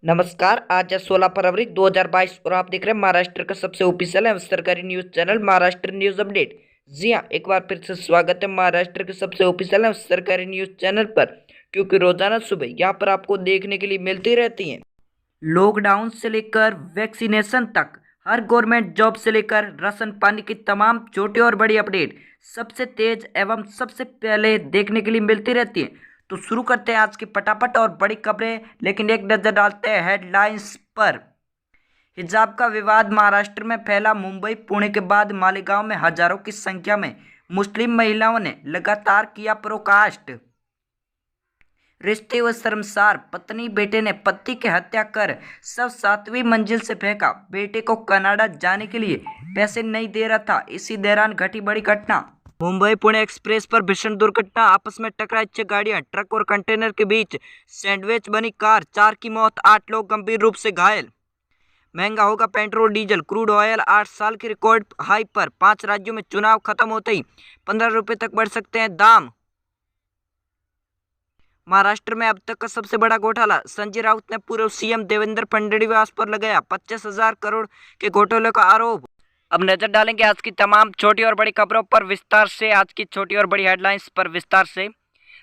नमस्कार। आज है 16 फरवरी 2022 और आप देख रहे हैं महाराष्ट्र का सबसे ऑफिशियल एवं सरकारी news channel Maharashtra news update. जी हाँ, एक बार फिर से स्वागत है महाराष्ट्र के सबसे ऑफिशियल एवं सरकारी न्यूज चैनल पर, क्योंकि रोजाना सुबह यहाँ पर आपको देखने के लिए मिलती रहती हैं लॉकडाउन से लेकर वैक्सीनेशन तक, हर गवर्नमेंट जॉब से लेकर राशन पानी की तमाम छोटी और बड़ी अपडेट सबसे तेज एवं सबसे पहले देखने के लिए मिलती रहती है। तो शुरू करते हैं आज की फटाफट और बड़ी खबरें, लेकिन एक नजर डालते हैं हेडलाइंस पर। हिजाब का विवाद महाराष्ट्र में फैला। मुंबई पुणे के बाद मालेगांव में हजारों की संख्या में मुस्लिम महिलाओं ने लगातार किया प्रोटेस्ट। रिश्ते व शर्मसार। पत्नी बेटे ने पति की हत्या कर शव 7वीं मंजिल से फेंका। बेटे को कनाडा जाने के लिए पैसे नहीं दे रहा था, इसी दौरान घटी बड़ी घटना। मुंबई पुणे एक्सप्रेस पर भीषण दुर्घटना। आपस में टकराई 6 गाड़ियां, ट्रक और कंटेनर के बीच सैंडविच बनी कार। 4 की मौत, 8 लोग गंभीर रूप से घायल। महंगा होगा पेट्रोल डीजल। क्रूड ऑयल 8 साल की रिकॉर्ड हाई पर। 5 राज्यों में चुनाव खत्म होते ही 15 रुपए तक बढ़ सकते हैं दाम। महाराष्ट्र में अब तक का सबसे बड़ा घोटाला। संजय राउत ने पूर्व सीएम देवेंद्र फडणवीस पर लगाया 25,000 करोड़ के घोटाले का आरोप। अब नजर डालेंगे आज की तमाम छोटी और बड़ी खबरों पर विस्तार से। आज की छोटी और बड़ी हेडलाइंस पर विस्तार से।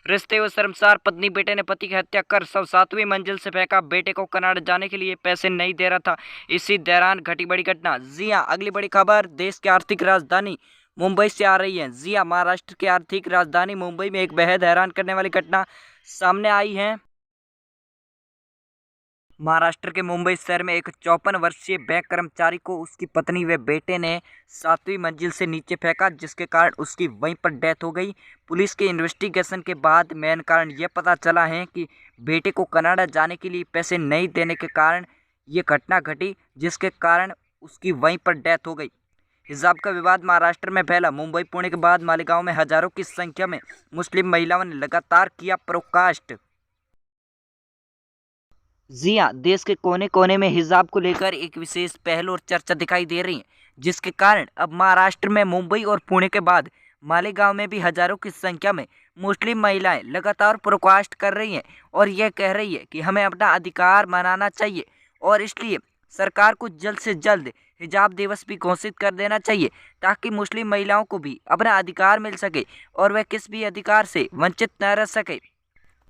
रिश्ते व शर्मसार। पत्नी बेटे ने पति की हत्या कर शव 7वीं मंजिल से फेंका। बेटे को कनाडा जाने के लिए पैसे नहीं दे रहा था, इसी दौरान घटी बड़ी घटना। जी हां, अगली बड़ी खबर देश की आर्थिक राजधानी मुंबई से आ रही है। जी हां, महाराष्ट्र की आर्थिक राजधानी मुंबई में एक बेहद हैरान करने वाली घटना सामने आई है। महाराष्ट्र के मुंबई शहर में एक 54 वर्षीय बैंक कर्मचारी को उसकी पत्नी व बेटे ने 7वीं मंजिल से नीचे फेंका, जिसके कारण उसकी वहीं पर डेथ हो गई। पुलिस के इन्वेस्टिगेशन के बाद मेन कारण यह पता चला है कि बेटे को कनाडा जाने के लिए पैसे नहीं देने के कारण ये घटना घटी, जिसके कारण उसकी वहीं पर डेथ हो गई। हिजाब का विवाद महाराष्ट्र में फैला। मुंबई पुणे के बाद मालेगांव में हजारों की संख्या में मुस्लिम महिलाओं ने लगातार किया प्रोटेस्ट। जी हाँ, देश के कोने कोने में हिजाब को लेकर एक विशेष पहल और चर्चा दिखाई दे रही है, जिसके कारण अब महाराष्ट्र में मुंबई और पुणे के बाद मालेगांव में भी हजारों की संख्या में मुस्लिम महिलाएं लगातार प्रोटेस्ट कर रही हैं और यह कह रही है कि हमें अपना अधिकार मनाना चाहिए और इसलिए सरकार को जल्द से जल्द हिजाब दिवस भी घोषित कर देना चाहिए, ताकि मुस्लिम महिलाओं को भी अपना अधिकार मिल सके और वह किस भी अधिकार से वंचित न रह सके।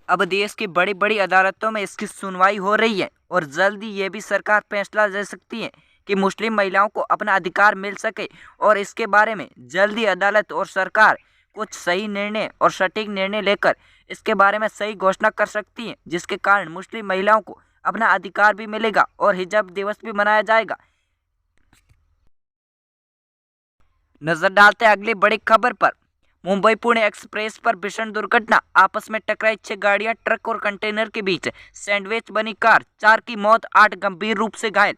अब देश की बड़ी बड़ी अदालतों में इसकी सुनवाई हो रही है और जल्द ही ये भी सरकार फैसला ले सकती है कि मुस्लिम महिलाओं को अपना अधिकार मिल सके, और इसके बारे में जल्द ही अदालत और सरकार कुछ सही निर्णय और सटीक निर्णय लेकर इसके बारे में सही घोषणा कर सकती है, जिसके कारण मुस्लिम महिलाओं को अपना अधिकार भी मिलेगा और हिजाब दिवस भी मनाया जाएगा। नजर डालते हैं अगली बड़ी खबर पर। मुंबई पुणे एक्सप्रेस पर भीषण दुर्घटना। आपस में टकराई 6 गाड़ियां, ट्रक और कंटेनर के बीच सैंडविच बनी कार। 4 की मौत, 8 गंभीर रूप से घायल।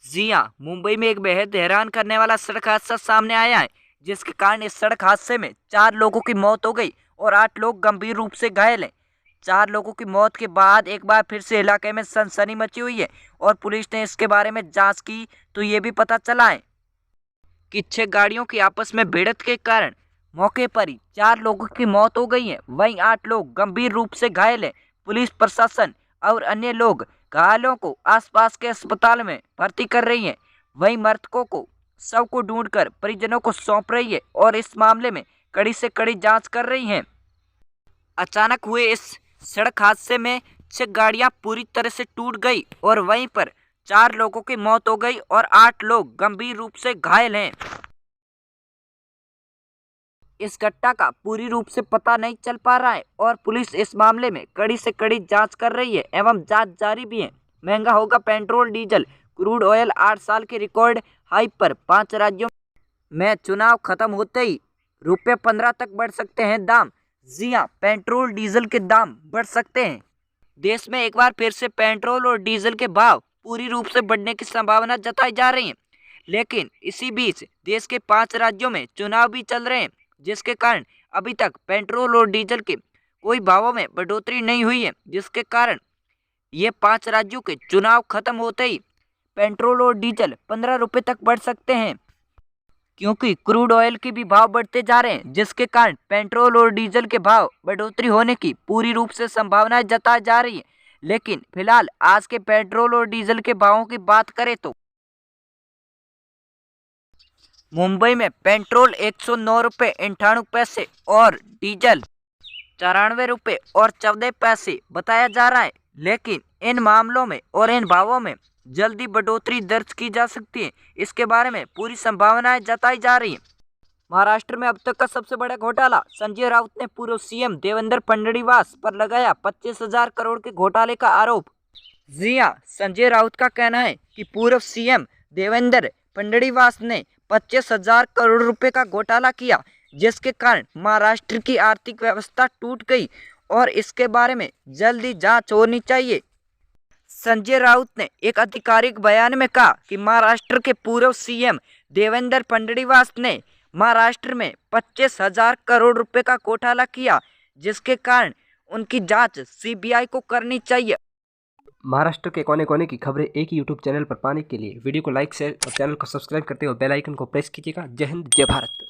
जी हां, मुंबई में एक बेहद हैरान करने वाला सड़क हादसा सामने आया है, जिसके कारण इस सड़क हादसे में 4 लोगों की मौत हो गई और 8 लोग गंभीर रूप से घायल हैं। 4 लोगों की मौत के बाद एक बार फिर से इलाके में सनसनी मची हुई है और पुलिस ने इसके बारे में जांच की तो ये भी पता चला है कि 6 गाड़ियों की आपस में भिड़ंत के कारण मौके पर ही 4 लोगों की मौत हो गई है, वहीं 8 लोग गंभीर रूप से घायल हैं। पुलिस प्रशासन और अन्य लोग घायलों को आसपास के अस्पताल में भर्ती कर रही हैं। वहीं मृतकों को शव को ढूंढकर परिजनों को सौंप रही है और इस मामले में कड़ी से कड़ी जांच कर रही हैं। अचानक हुए इस सड़क हादसे में 6 गाड़ियां पूरी तरह से टूट गई और वहीं पर 4 लोगों की मौत हो गई और 8 लोग गंभीर रूप से घायल हैं। इस घटना का पूरी रूप से पता नहीं चल पा रहा है और पुलिस इस मामले में कड़ी से कड़ी जांच कर रही है एवं जांच जारी भी है। महंगा होगा पेट्रोल डीजल। क्रूड ऑयल 8 साल के रिकॉर्ड हाई पर। 5 राज्यों में चुनाव खत्म होते ही रुपये 15 तक बढ़ सकते हैं दाम। जी हाँ, पेट्रोल डीजल के दाम बढ़ सकते हैं। देश में एक बार फिर से पेट्रोल और डीजल के भाव पूरी रूप से बढ़ने की संभावना जताई जा रही है, लेकिन इसी बीच देश के 5 राज्यों में चुनाव भी चल रहे हैं, जिसके कारण अभी तक पेट्रोल और डीजल के कोई भावों में बढ़ोतरी नहीं हुई है, जिसके कारण ये 5 राज्यों के चुनाव खत्म होते ही पेट्रोल और डीजल 15 रुपये तक बढ़ सकते हैं, क्योंकि क्रूड ऑयल के भी भाव बढ़ते जा रहे हैं, जिसके कारण पेट्रोल और डीजल के भाव बढ़ोतरी होने की पूरी रूप से संभावनाएं जताई जा रही है। लेकिन फिलहाल आज के पेट्रोल और डीजल के भावों की बात करें तो मुंबई में पेट्रोल 109 रुपये 98 पैसे और डीजल 94 रुपये और 14 पैसे बताया जा रहा है। लेकिन इन मामलों में और इन भावों में जल्दी बढ़ोतरी दर्ज की जा सकती है, इसके बारे में पूरी संभावनाएं जताई जा रही हैं। महाराष्ट्र में अब तक का सबसे बड़ा घोटाला, संजय राउत ने पूर्व सीएम देवेंद्र फडणवीस पर लगाया 25,000 करोड़ के घोटाले का आरोप। जी हां, संजय राउत का कहना है कि पूर्व सीएम देवेंद्र फडणवीस ने 25,000 करोड़ रुपए का घोटाला किया, जिसके कारण महाराष्ट्र की आर्थिक व्यवस्था टूट गई और इसके बारे में जल्दी जांच होनी चाहिए। संजय राउत ने एक आधिकारिक बयान में कहा कि महाराष्ट्र के पूर्व सीएम देवेंद्र फडणवीस ने महाराष्ट्र में 25,000 करोड़ रुपए का घोटाला किया, जिसके कारण उनकी जांच सीबीआई को करनी चाहिए। महाराष्ट्र के कोने कोने की खबरें एक ही यूट्यूब चैनल पर पाने के लिए वीडियो को लाइक, शेयर और चैनल को सब्सक्राइब करते हुए बेल आइकन को प्रेस कीजिएगा। जय हिंद, जय भारत।